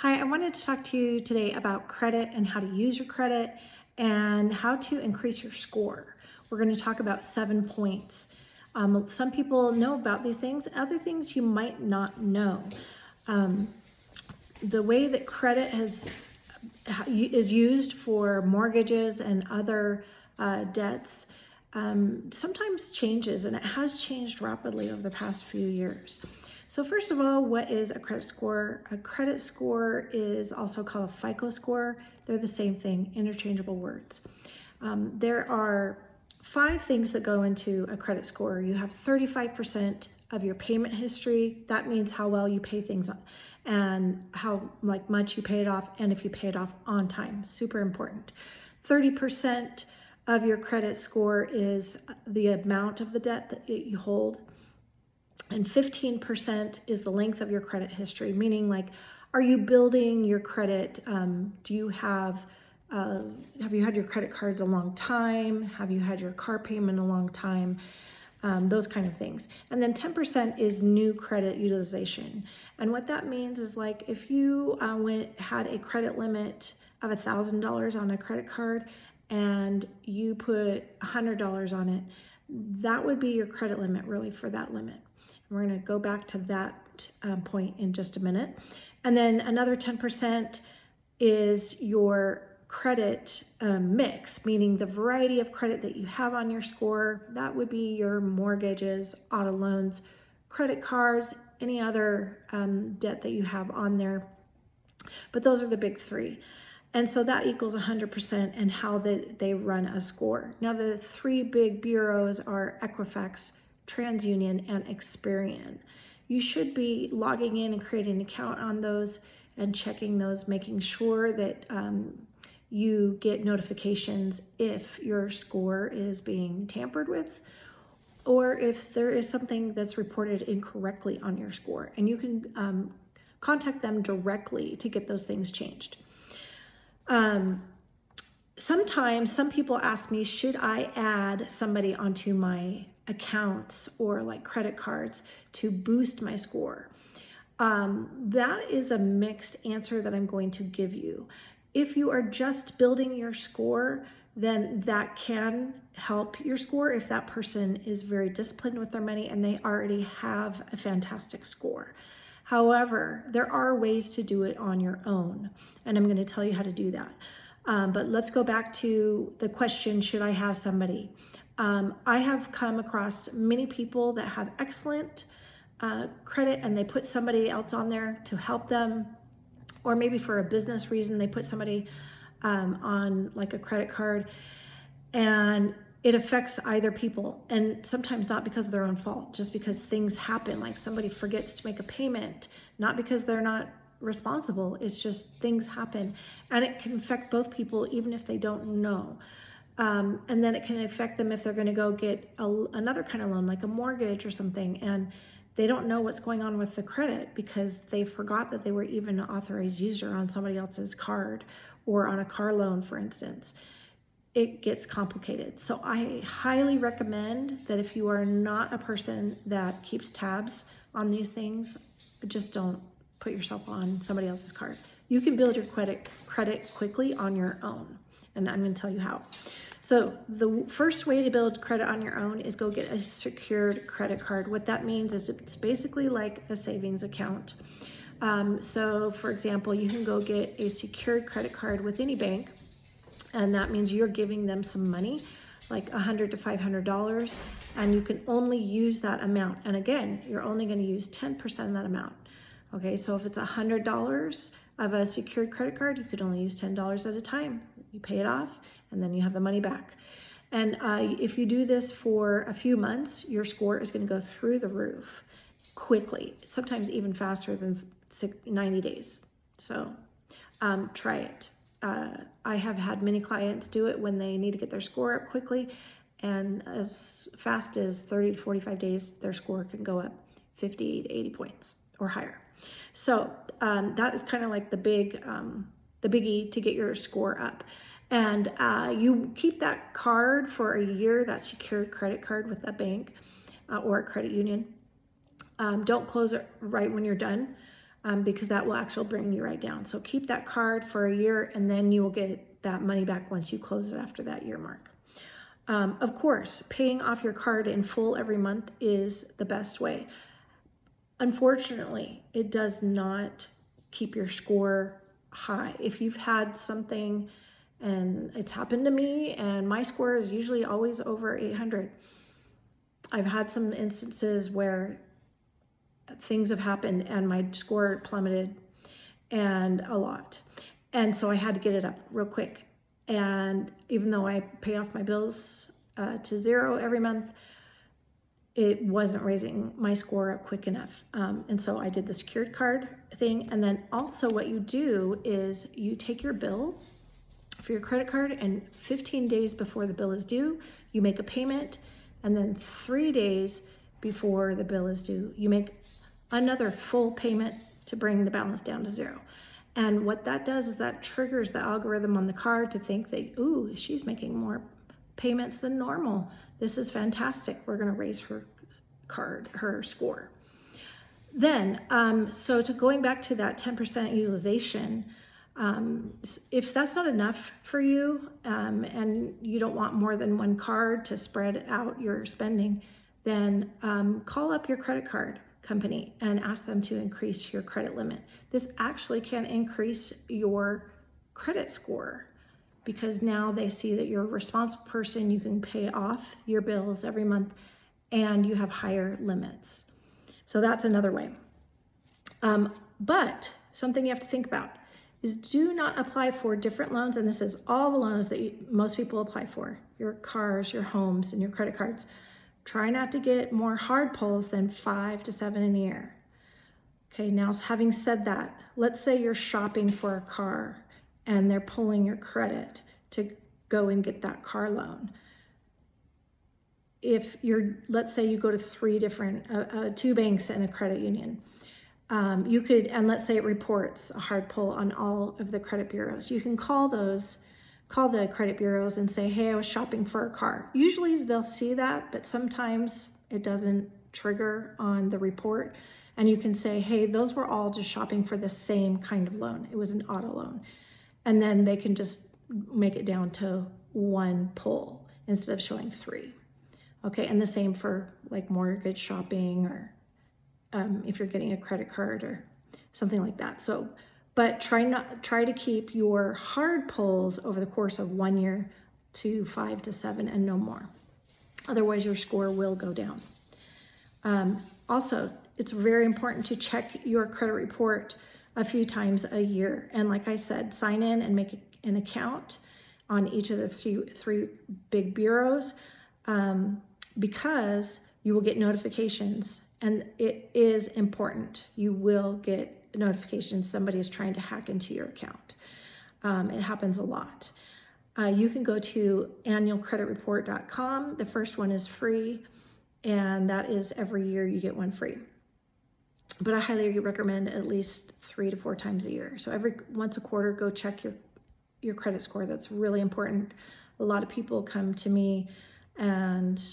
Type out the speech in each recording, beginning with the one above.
Hi, I wanted to talk to you today about credit and how to use your credit and how to increase your score. We're going to talk about 7 points. Some people know about these things, other things you might not know. Um, the way that credit is used for mortgages and other debts sometimes changes, and it has changed rapidly over the past few years. So first of all, what is a credit score? A credit score is also called a FICO score. They're the same thing, interchangeable words. There are 5 things that go into a credit score. You have 35% of your payment history. That means how well you pay things and how much you pay it off, and if you pay it off on time. Super important. 30% of your credit score is the amount of the debt that you hold. And 15% is the length of your credit history, meaning are you building your credit? Do you have you had your credit cards a long time? Have you had your car payment a long time? Those kind of things. And then 10% is new credit utilization. And what that means is if you had a credit limit of $1,000 on a credit card and you put $100 on it, that would be your credit limit really for that limit. And we're going to go back to that point in just a minute. And then another 10% is your credit mix, meaning the variety of credit that you have on your score. That would be your mortgages, auto loans, credit cards, any other debt that you have on there. But those are the big 3. And so that equals 100% and how they run a score. Now the 3 big bureaus are Equifax, TransUnion, and Experian. You should be logging in and creating an account on those and checking those, making sure that you get notifications if your score is being tampered with or if there is something that's reported incorrectly on your score. And you can contact them directly to get those things changed. Sometimes some people ask me, should I add somebody onto my accounts or credit cards to boost my score? That is a mixed answer that I'm going to give you. If you are just building your score, then that can help your score if that person is very disciplined with their money and they already have a fantastic score. However, there are ways to do it on your own, and I'm going to tell you how to do that. But let's go back to the question, should I have somebody? I have come across many people that have excellent credit and they put somebody else on there to help them, or maybe for a business reason they put somebody on a credit card, and it affects either people, and sometimes not because of their own fault, just because things happen, like somebody forgets to make a payment, not because they're not responsible, it's just things happen, and it can affect both people even if they don't know. And then it can affect them if they're going to go get another kind of loan, like a mortgage or something, and they don't know what's going on with the credit because they forgot that they were even an authorized user on somebody else's card or on a car loan, for instance. It gets complicated. So I highly recommend that if you are not a person that keeps tabs on these things, just don't put yourself on somebody else's card. You can build your credit quickly on your own, and I'm going to tell you how. So the first way to build credit on your own is go get a secured credit card. What that means is it's basically like a savings account. So for example, you can go get a secured credit card with any bank, and that means you're giving them some money, like $100 to $500, and you can only use that amount. And again, you're only going to use 10% of that amount. Okay, so if it's $100 of a secured credit card, you could only use $10 at a time. You pay it off, and then you have the money back. And if you do this for a few months, your score is going to go through the roof quickly, sometimes even faster than 90 days. So try it. I have had many clients do it when they need to get their score up quickly, and as fast as 30 to 45 days, their score can go up 50 to 80 points or higher. So that is kind of like the biggie to get your score up. And you keep that card for a year, that secured credit card with a bank or a credit union. Don't close it right when you're done. because that will actually bring you right down. So keep that card for a year, and then you will get that money back once you close it after that year mark. Of course, paying off your card in full every month is the best way. Unfortunately, it does not keep your score high. If you've had something, and it's happened to me, and my score is usually always over 800. I've had some instances where things have happened and my score plummeted, and a lot. And so I had to get it up real quick. And even though I pay off my bills to zero every month, it wasn't raising my score up quick enough. And so I did the secured card thing. And then also what you do is you take your bill for your credit card, and 15 days before the bill is due, you make a payment. And then 3 days before the bill is due, you make another full payment to bring the balance down to zero. And what that does is that triggers the algorithm on the card to think that, ooh, she's making more payments than normal. This is fantastic. We're going to raise her score. Then, so to going back to that 10% utilization, if that's not enough for you, and you don't want more than one card to spread out your spending, then call up your credit card company and ask them to increase your credit limit. This actually can increase your credit score, because now they see that you're a responsible person, you can pay off your bills every month, and you have higher limits. So that's another way. But something you have to think about is, do not apply for different loans, and this is all the loans that most people apply for, your cars, your homes, and your credit cards. Try not to get more hard pulls than 5 to 7 in a year. Okay, now having said that, let's say you're shopping for a car and they're pulling your credit to go and get that car loan. If let's say you go to 2 banks and a credit union, you could, and let's say it reports a hard pull on all of the credit bureaus. You can call the credit bureaus and say, hey, I was shopping for a car. Usually they'll see that, but sometimes it doesn't trigger on the report. And you can say, hey, those were all just shopping for the same kind of loan. It was an auto loan. And then they can just make it down to 1 pull instead of showing 3. Okay, and the same for like mortgage shopping, or if you're getting a credit card or something like that. So, but try to keep your hard pulls over the course of 1 year to 5 to 7 and no more. Otherwise, your score will go down. Also, it's very important to check your credit report a few times a year. And like I said, sign in and make an account on each of the three big bureaus, because you will get notifications, and it is important. You will get notifications somebody is trying to hack into your account. It happens a lot. You can go to annualcreditreport.com. The first one is free, and that is every year you get one free. But I highly recommend at least 3 to 4 times a year. So once a quarter, go check your credit score. That's really important. A lot of people come to me and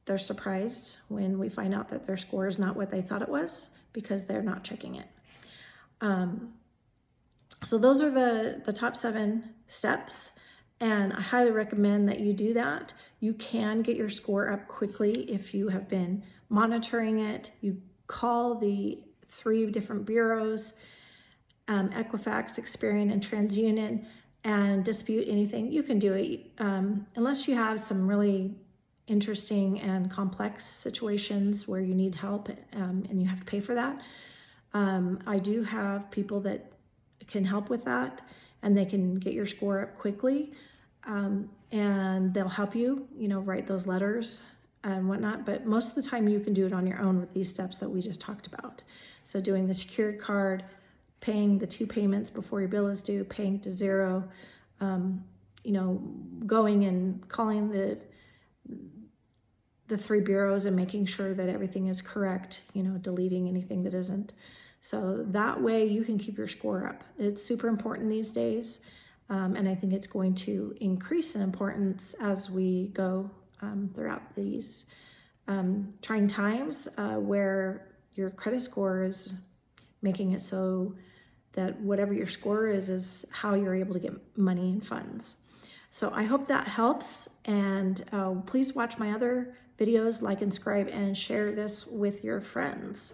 they're surprised when we find out that their score is not what they thought it was, because they're not checking it. So those are the top 7 steps, and I highly recommend that you do that. You can get your score up quickly if you have been monitoring it. You call the 3 different bureaus, Equifax, Experian, and TransUnion, and dispute anything. You can do it unless you have some really interesting and complex situations where you need help, and you have to pay for that. I do have people that can help with that, and they can get your score up quickly, and they'll help you, write those letters and whatnot. But most of the time you can do it on your own with these steps that we just talked about. So doing the secured card, paying the 2 payments before your bill is due, paying to zero, going and calling the 3 bureaus and making sure that everything is correct, deleting anything that isn't. So that way you can keep your score up. It's super important these days, and I think it's going to increase in importance as we go throughout these trying times, where your credit score is making it so that whatever your score is how you're able to get money and funds. So I hope that helps, and please watch my other videos, like and subscribe, and share this with your friends.